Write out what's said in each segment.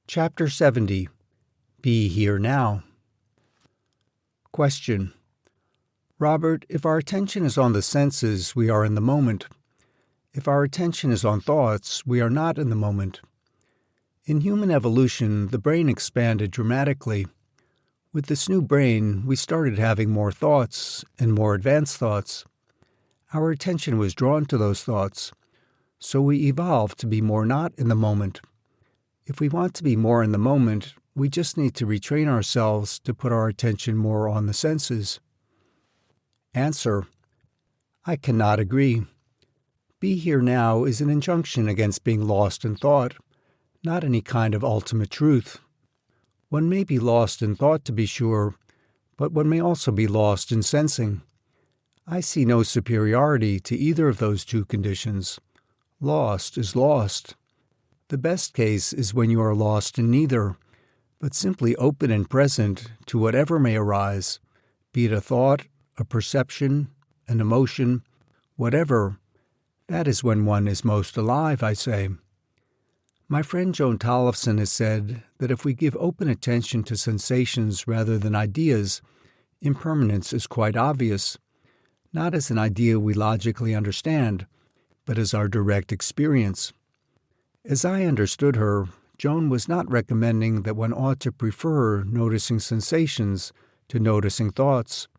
Chapter 70. Be Here Now. Question. Robert, if our attention is on the senses, we are in the moment. If our attention is on thoughts, we are not in the moment. In human evolution, the brain expanded dramatically. With this new brain, we started having more thoughts and more advanced thoughts. Our attention was drawn to those thoughts, so we evolved to be more not in the moment. If we want to be more in the moment, we just need to retrain ourselves to put our attention more on the senses. Answer. I cannot agree. Be here now is an injunction against being lost in thought, not any kind of ultimate truth. One may be lost in thought, to be sure, but one may also be lost in sensing. I see no superiority to either of those two conditions. Lost is lost. The best case is when you are lost in neither, but simply open and present to whatever may arise, be it a thought, a perception, an emotion, whatever. That is when one is most alive, I say. My friend Joan Tollefson has said that if we give open attention to sensations rather than ideas, impermanence is quite obvious, not as an idea we logically understand, but as our direct experience. As I understood her, Joan was not recommending that one ought to prefer noticing sensations to noticing thoughts.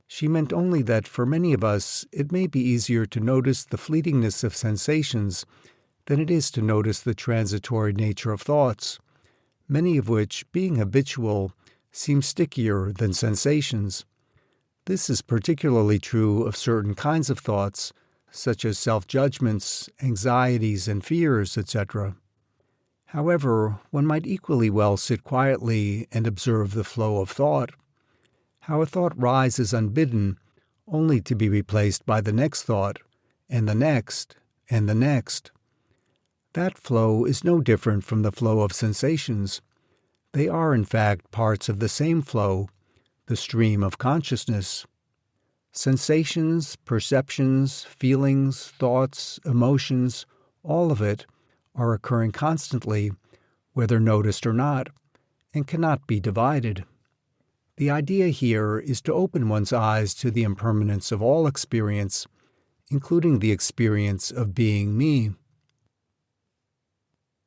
She meant only that for many of us it may be easier to notice the fleetingness of sensations than it is to notice the transitory nature of thoughts, many of which, being habitual, seem stickier than sensations. This is particularly true of certain kinds of thoughts, such as self-judgments, anxieties, and fears, etc. However, one might equally well sit quietly and observe the flow of thought, how a thought rises unbidden, only to be replaced by the next thought, and the next, and the next. That flow is no different from the flow of sensations. They are, in fact, parts of the same flow, the stream of consciousness. Sensations, perceptions, feelings, thoughts, emotions, all of it are occurring constantly, whether noticed or not, and cannot be divided. The idea here is to open one's eyes to the impermanence of all experience, including the experience of being me.